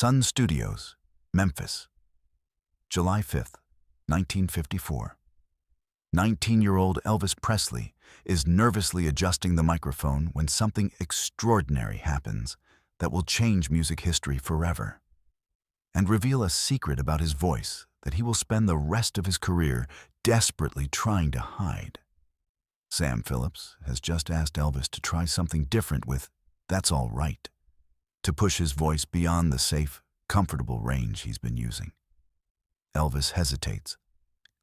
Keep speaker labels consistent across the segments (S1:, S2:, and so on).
S1: Sun Studios, Memphis, July 5th, 1954. 19-year-old Elvis Presley is nervously adjusting the microphone when something extraordinary happens that will change music history forever and reveal a secret about his voice that he will spend the rest of his career desperately trying to hide. Sam Phillips has just asked Elvis to try something different with "That's All Right," to push his voice beyond the safe, comfortable range he's been using. Elvis hesitates,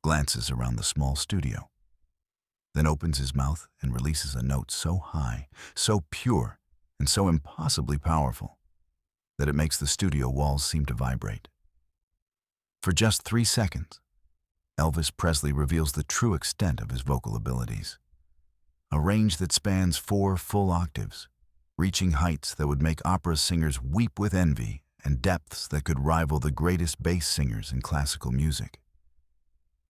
S1: glances around the small studio, then opens his mouth and releases a note so high, so pure, and so impossibly powerful that it makes the studio walls seem to vibrate. For just 3 seconds, Elvis Presley reveals the true extent of his vocal abilities. A range that spans 4 full octaves, reaching heights that would make opera singers weep with envy and depths that could rival the greatest bass singers in classical music.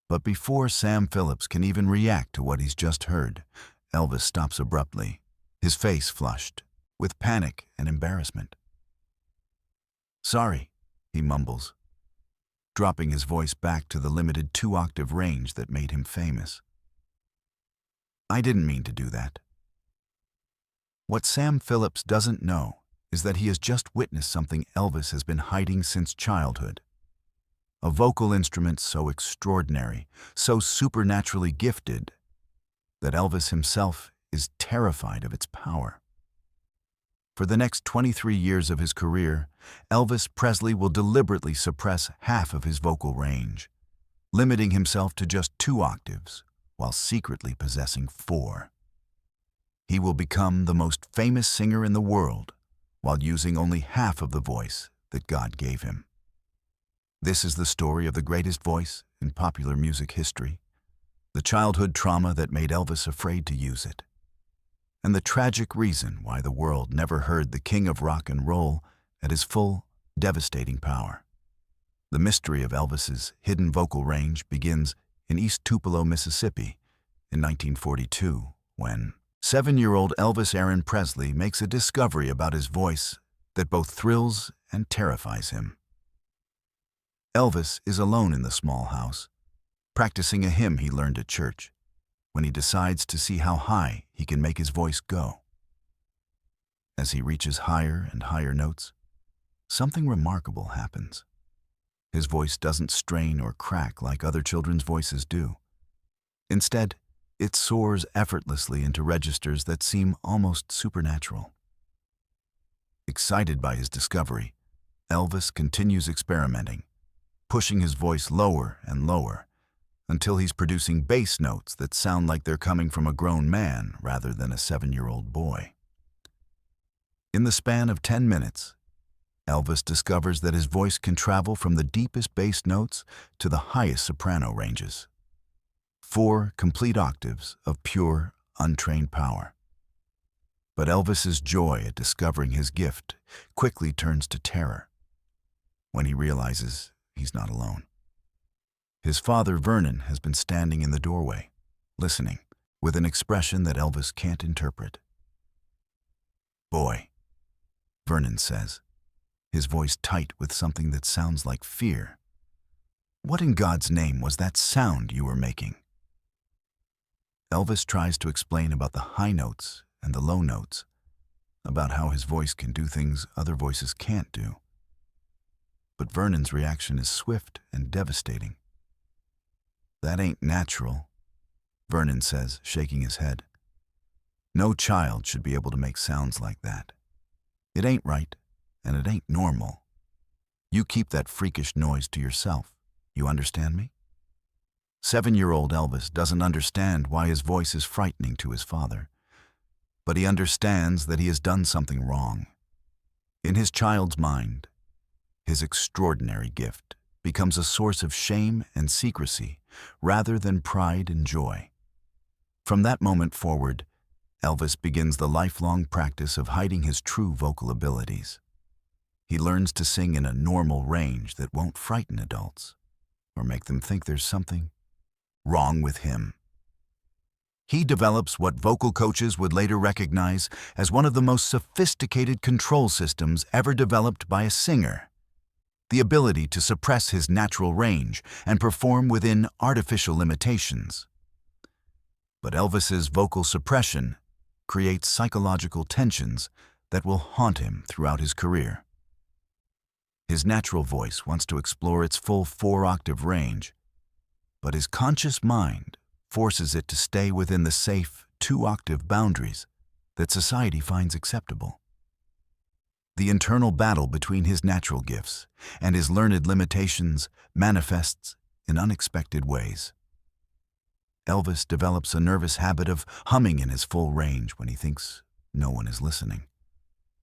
S1: But before Sam Phillips can even react to what he's just heard, Elvis stops abruptly, his face flushed with panic and embarrassment. "Sorry," he mumbles, dropping his voice back to the limited 2-octave range that made him famous. "I didn't mean to do that." What Sam Phillips doesn't know is that he has just witnessed something Elvis has been hiding since childhood. A vocal instrument so extraordinary, so supernaturally gifted, that Elvis himself is terrified of its power. For the next 23 years of his career, Elvis Presley will deliberately suppress half of his vocal range, limiting himself to just 2 octaves, while secretly possessing 4. He will become the most famous singer in the world while using only half of the voice that God gave him. This is the story of the greatest voice in popular music history, the childhood trauma that made Elvis afraid to use it, and the tragic reason why the world never heard the king of rock and roll at his full, devastating power. The mystery of Elvis's hidden vocal range begins in East Tupelo, Mississippi, in 1942, when 7-year-old Elvis Aaron Presley makes a discovery about his voice that both thrills and terrifies him. Elvis is alone in the small house, practicing a hymn he learned at church, when he decides to see how high he can make his voice go. As he reaches higher and higher notes, something remarkable happens. His voice doesn't strain or crack like other children's voices do. Instead, it soars effortlessly into registers that seem almost supernatural. Excited by his discovery, Elvis continues experimenting, pushing his voice lower and lower until he's producing bass notes that sound like they're coming from a grown man rather than a 7-year-old boy. In the span of 10 minutes, Elvis discovers that his voice can travel from the deepest bass notes to the highest soprano ranges. 4 complete octaves of pure, untrained power. But Elvis's joy at discovering his gift quickly turns to terror when he realizes he's not alone. His father, Vernon, has been standing in the doorway, listening, with an expression that Elvis can't interpret. "Boy," Vernon says, his voice tight with something that sounds like fear. "What in God's name was that sound you were making?" Elvis tries to explain about the high notes and the low notes, about how his voice can do things other voices can't do. But Vernon's reaction is swift and devastating. "That ain't natural," Vernon says, shaking his head. "No child should be able to make sounds like that. It ain't right, and it ain't normal. You keep that freakish noise to yourself. You understand me?" 7-year-old Elvis doesn't understand why his voice is frightening to his father, but he understands that he has done something wrong. In his child's mind, his extraordinary gift becomes a source of shame and secrecy rather than pride and joy. From that moment forward, Elvis begins the lifelong practice of hiding his true vocal abilities. He learns to sing in a normal range that won't frighten adults or make them think there's something wrong with him. He develops what vocal coaches would later recognize as one of the most sophisticated control systems ever developed by a singer. the ability to suppress his natural range and perform within artificial limitations. But Elvis's vocal suppression creates psychological tensions that will haunt him throughout his career. His natural voice wants to explore its full 4-octave range, but his conscious mind forces it to stay within the safe 2-octave boundaries that society finds acceptable. The internal battle between his natural gifts and his learned limitations manifests in unexpected ways. Elvis develops a nervous habit of humming in his full range when he thinks no one is listening,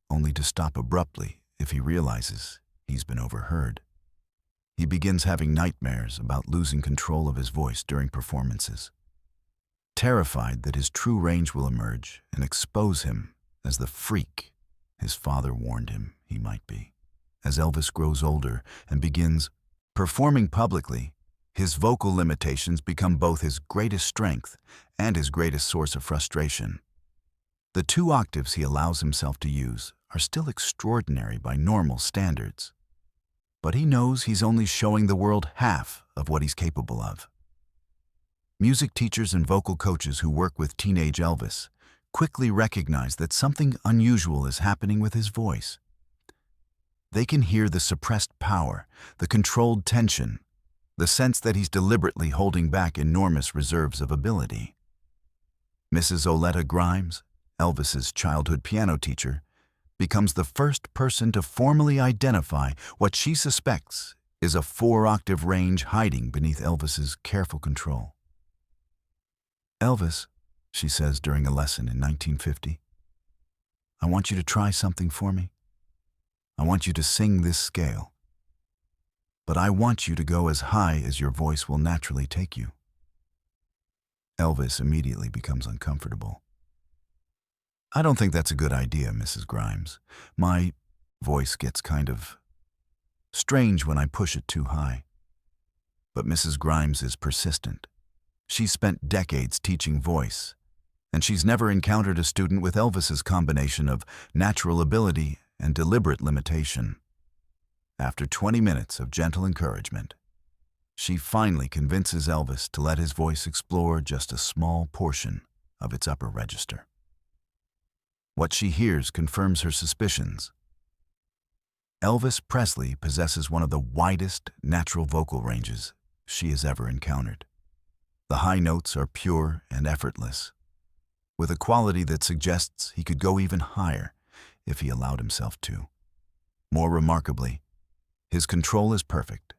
S1: only to stop abruptly if he realizes he's been overheard. He begins having nightmares about losing control of his voice during performances, terrified that his true range will emerge and expose him as the freak his father warned him he might be. As Elvis grows older and begins performing publicly, his vocal limitations become both his greatest strength and his greatest source of frustration. The 2 octaves he allows himself to use are still extraordinary by normal standards, but he knows he's only showing the world half of what he's capable of. Music teachers and vocal coaches who work with teenage Elvis quickly recognize that something unusual is happening with his voice. They can hear the suppressed power, the controlled tension, the sense that he's deliberately holding back enormous reserves of ability. Mrs. Oleta Grimes, Elvis's childhood piano teacher, becomes the first person to formally identify what she suspects is a 4-octave range hiding beneath Elvis's careful control. "Elvis," she says during a lesson in 1950, "I want you to try something for me. I want you to sing this scale. But I want you to go as high as your voice will naturally take you." Elvis immediately becomes uncomfortable. "I don't think that's a good idea, Mrs. Grimes. My voice gets kind of strange when I push it too high." But Mrs. Grimes is persistent. She's spent decades teaching voice, and she's never encountered a student with Elvis's combination of natural ability and deliberate limitation. After 20 minutes of gentle encouragement, she finally convinces Elvis to let his voice explore just a small portion of its upper register. What she hears confirms her suspicions. Elvis Presley possesses one of the widest natural vocal ranges she has ever encountered. The high notes are pure and effortless, with a quality that suggests he could go even higher if he allowed himself to. More remarkably, his control is perfect.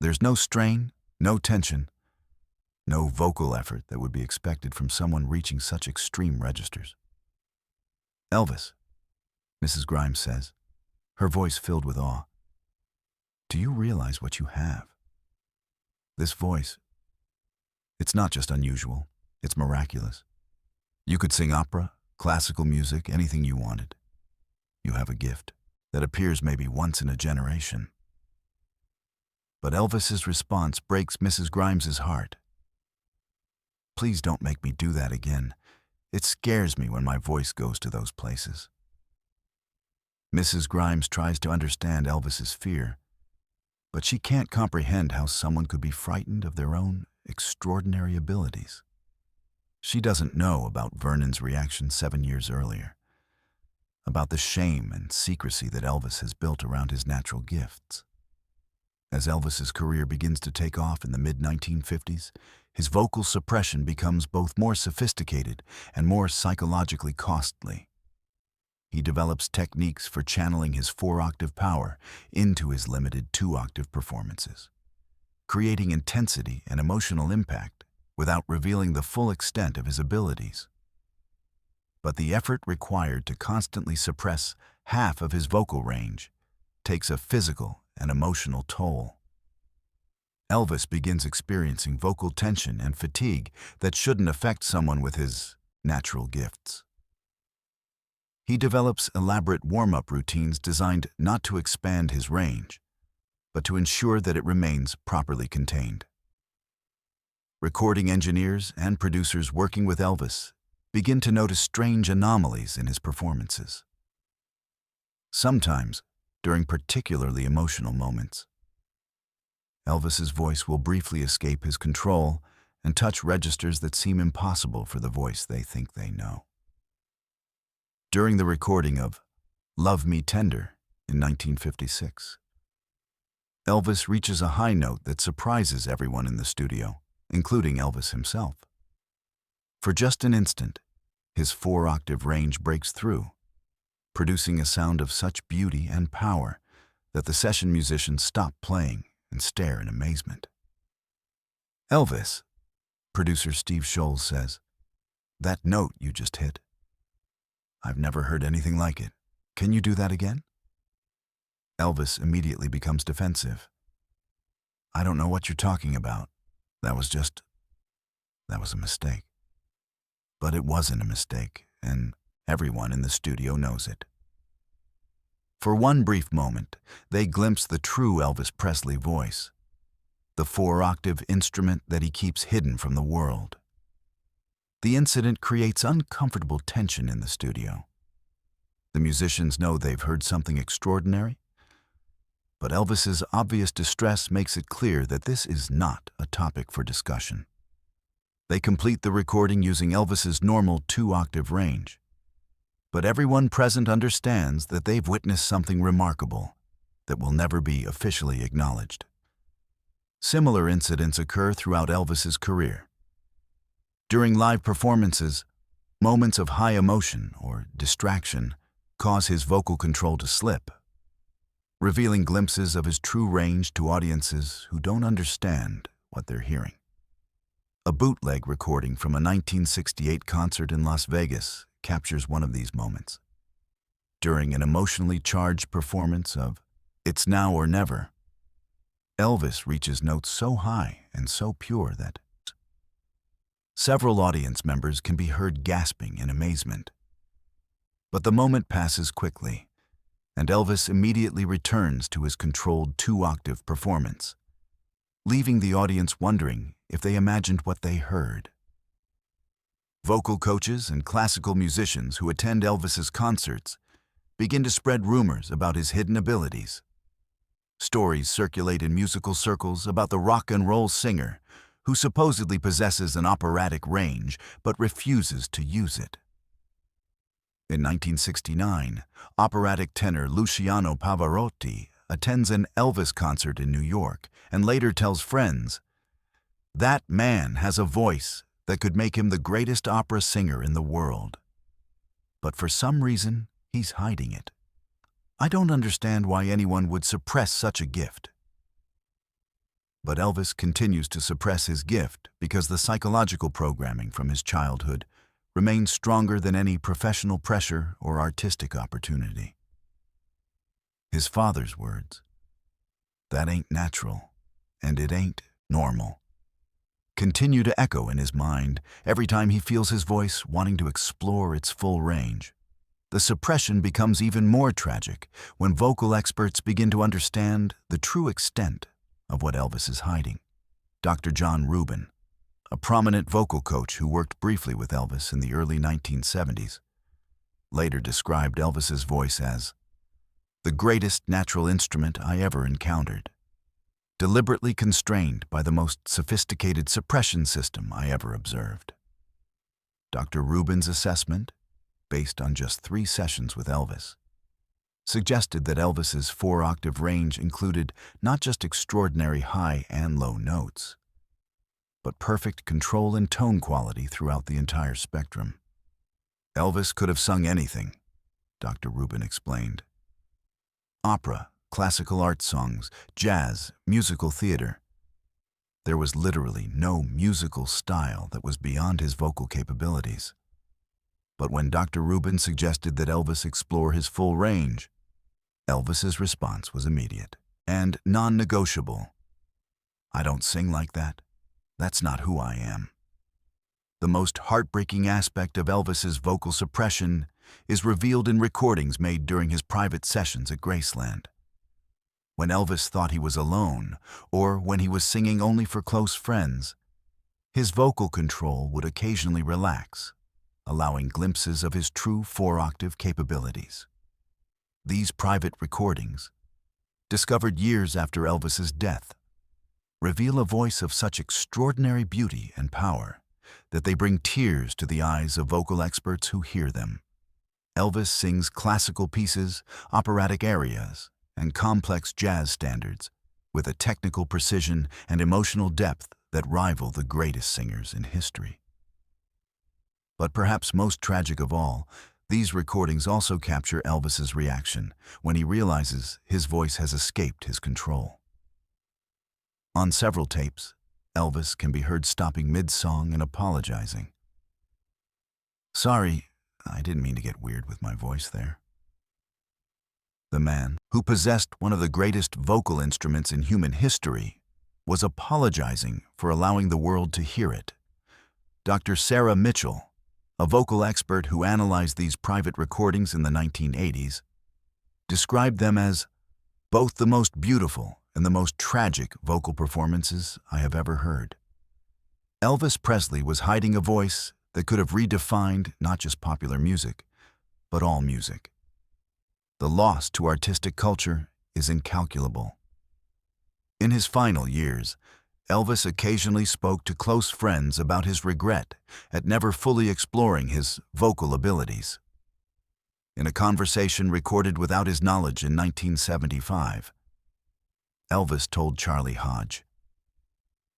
S1: There's no strain, no tension, no vocal effort that would be expected from someone reaching such extreme registers. "Elvis," Mrs. Grimes says, her voice filled with awe, "do you realize what you have? This voice, it's not just unusual, it's miraculous. You could sing opera, classical music, anything you wanted. You have a gift that appears maybe once in a generation." But Elvis's response breaks Mrs. Grimes's heart. "Please don't make me do that again. It scares me when my voice goes to those places." Mrs. Grimes tries to understand Elvis's fear, but she can't comprehend how someone could be frightened of their own extraordinary abilities. She doesn't know about Vernon's reaction 7 years earlier, about the shame and secrecy that Elvis has built around his natural gifts. As Elvis's career begins to take off in the mid-1950s, his vocal suppression becomes both more sophisticated and more psychologically costly. He develops techniques for channeling his 4-octave power into his limited 2-octave performances, creating intensity and emotional impact without revealing the full extent of his abilities. But the effort required to constantly suppress half of his vocal range takes a physical and emotional toll. Elvis begins experiencing vocal tension and fatigue that shouldn't affect someone with his natural gifts. He develops elaborate warm-up routines designed not to expand his range, but to ensure that it remains properly contained. Recording engineers and producers working with Elvis begin to notice strange anomalies in his performances. Sometimes, during particularly emotional moments. Elvis's voice will briefly escape his control and touch registers that seem impossible for the voice they think they know. During the recording of Love Me Tender in 1956, Elvis reaches a high note that surprises everyone in the studio, including Elvis himself. For just an instant, his 4-octave range breaks through, producing a sound of such beauty and power that the session musicians stop playing and stare in amazement. "Elvis," producer Steve Scholes says, "that note you just hit, I've never heard anything like it. Can you do that again?" Elvis immediately becomes defensive. "I don't know what you're talking about. That was a mistake." But it wasn't a mistake, and everyone in the studio knows it. For one brief moment, they glimpse the true Elvis Presley voice, the 4-octave instrument that he keeps hidden from the world. The incident creates uncomfortable tension in the studio. The musicians know they've heard something extraordinary, but Elvis's obvious distress makes it clear that this is not a topic for discussion. They complete the recording using Elvis's normal 2-octave range. But everyone present understands that they've witnessed something remarkable that will never be officially acknowledged. Similar incidents occur throughout Elvis's career. During live performances, moments of high emotion or distraction cause his vocal control to slip, revealing glimpses of his true range to audiences who don't understand what they're hearing. A bootleg recording from a 1968 concert in Las Vegas captures one of these moments. During an emotionally charged performance of It's Now or Never, Elvis reaches notes so high and so pure that several audience members can be heard gasping in amazement. But the moment passes quickly, and Elvis immediately returns to his controlled 2-octave performance, leaving the audience wondering if they imagined what they heard. Vocal coaches and classical musicians who attend Elvis's concerts begin to spread rumors about his hidden abilities. Stories circulate in musical circles about the rock and roll singer who supposedly possesses an operatic range but refuses to use it. In 1969, operatic tenor Luciano Pavarotti attends an Elvis concert in New York and later tells friends, "That man has a voice that could make him the greatest opera singer in the world. But for some reason, he's hiding it. I don't understand why anyone would suppress such a gift." But Elvis continues to suppress his gift because the psychological programming from his childhood remains stronger than any professional pressure or artistic opportunity. His father's words, "That ain't natural, and it ain't normal," continue to echo in his mind every time he feels his voice wanting to explore its full range. The suppression becomes even more tragic when vocal experts begin to understand the true extent of what Elvis is hiding. Dr. John Rubin, a prominent vocal coach who worked briefly with Elvis in the early 1970s, later described Elvis's voice as the greatest natural instrument I ever encountered, deliberately constrained by the most sophisticated suppression system I ever observed. Dr. Rubin's assessment, based on just 3 sessions with Elvis, suggested that Elvis's 4-octave range included not just extraordinary high and low notes, but perfect control and tone quality throughout the entire spectrum. Elvis could have sung anything, Dr. Rubin explained. Opera, classical art songs, jazz, musical theater. There was literally no musical style that was beyond his vocal capabilities. But when Dr. Rubin suggested that Elvis explore his full range, Elvis's response was immediate and non-negotiable. "I don't sing like that. That's not who I am." The most heartbreaking aspect of Elvis's vocal suppression is revealed in recordings made during his private sessions at Graceland. When Elvis thought he was alone, or when he was singing only for close friends, his vocal control would occasionally relax, allowing glimpses of his true 4-octave capabilities. These private recordings, discovered years after Elvis's death, reveal a voice of such extraordinary beauty and power that they bring tears to the eyes of vocal experts who hear them. Elvis sings classical pieces, operatic arias, and complex jazz standards with a technical precision and emotional depth that rival the greatest singers in history. But perhaps most tragic of all, these recordings also capture Elvis's reaction when he realizes his voice has escaped his control. On several tapes, Elvis can be heard stopping mid-song and apologizing. "Sorry, I didn't mean to get weird with my voice there." The man, who possessed one of the greatest vocal instruments in human history, was apologizing for allowing the world to hear it. Dr. Sarah Mitchell, a vocal expert who analyzed these private recordings in the 1980s, described them as both the most beautiful and the most tragic vocal performances I have ever heard. Elvis Presley was hiding a voice that could have redefined not just popular music, but all music. The loss to artistic culture is incalculable. In his final years, Elvis occasionally spoke to close friends about his regret at never fully exploring his vocal abilities. In a conversation recorded without his knowledge in 1975, Elvis told Charlie Hodge,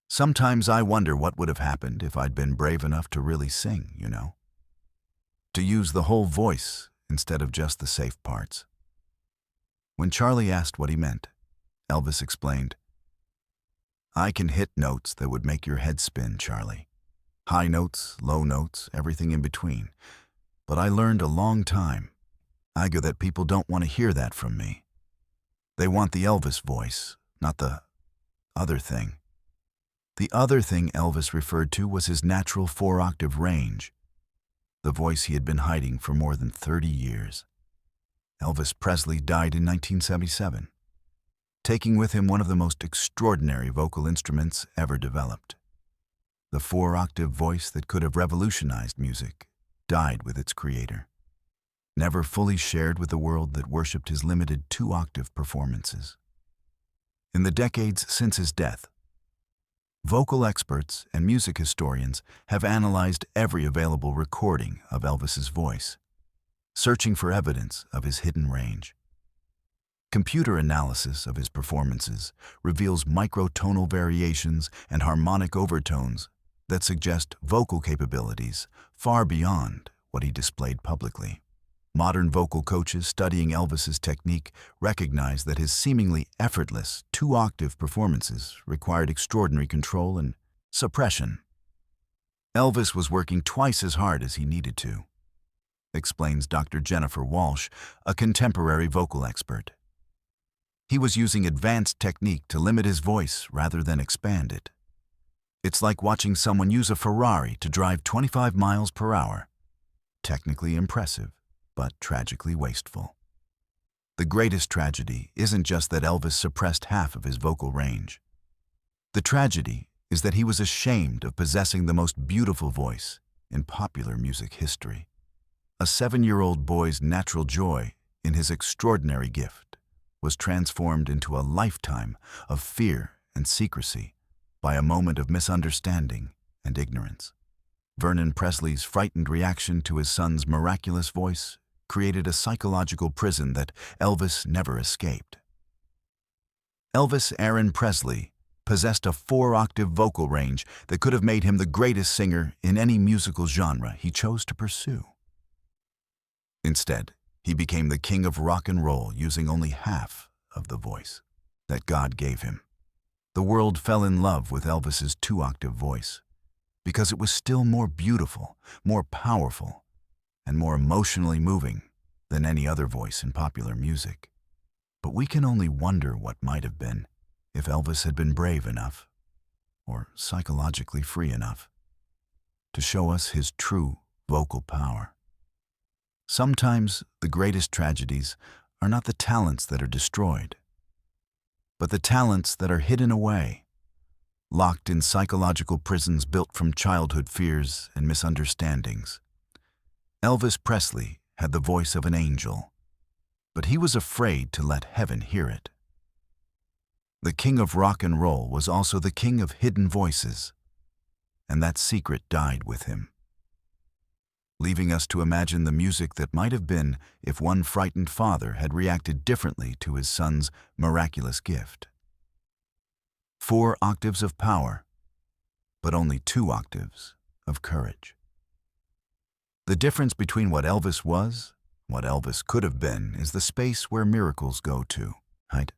S1: "Sometimes I wonder what would have happened if I'd been brave enough to really sing, you know? To use the whole voice instead of just the safe parts." When Charlie asked what he meant, Elvis explained, "I can hit notes that would make your head spin, Charlie. High notes, low notes, everything in between. But I learned a long time ago that people don't want to hear that from me. They want the Elvis voice, not the other thing." The other thing Elvis referred to was his natural 4-octave range, the voice he had been hiding for more than 30 years. Elvis Presley died in 1977, taking with him one of the most extraordinary vocal instruments ever developed. The 4-octave voice that could have revolutionized music died with its creator, never fully shared with the world that worshipped his limited 2-octave performances. In the decades since his death, vocal experts and music historians have analyzed every available recording of Elvis's voice, searching for evidence of his hidden range. Computer analysis of his performances reveals microtonal variations and harmonic overtones that suggest vocal capabilities far beyond what he displayed publicly. Modern vocal coaches studying Elvis's technique recognize that his seemingly effortless 2-octave performances required extraordinary control and suppression. Elvis was working twice as hard as he needed to, explains Dr. Jennifer Walsh, a contemporary vocal expert. He was using advanced technique to limit his voice rather than expand it. It's like watching someone use a Ferrari to drive 25 miles per hour. Technically impressive, but tragically wasteful. The greatest tragedy isn't just that Elvis suppressed half of his vocal range. The tragedy is that he was ashamed of possessing the most beautiful voice in popular music history. A 7-year-old boy's natural joy in his extraordinary gift was transformed into a lifetime of fear and secrecy by a moment of misunderstanding and ignorance. Vernon Presley's frightened reaction to his son's miraculous voice created a psychological prison that Elvis never escaped. Elvis Aaron Presley possessed a 4-octave vocal range that could have made him the greatest singer in any musical genre he chose to pursue. Instead, he became the king of rock and roll using only half of the voice that God gave him. The world fell in love with Elvis's 2-octave voice because it was still more beautiful, more powerful, and more emotionally moving than any other voice in popular music. But we can only wonder what might have been if Elvis had been brave enough, or psychologically free enough, to show us his true vocal power. Sometimes the greatest tragedies are not the talents that are destroyed, but the talents that are hidden away, locked in psychological prisons built from childhood fears and misunderstandings. Elvis Presley had the voice of an angel, but he was afraid to let heaven hear it. The king of rock and roll was also the king of hidden voices, and that secret died with him, leaving us to imagine the music that might have been if one frightened father had reacted differently to his son's miraculous gift. 4 octaves of power, but only 2 octaves of courage. The difference between what Elvis was, what Elvis could have been, is the space where miracles go to, right?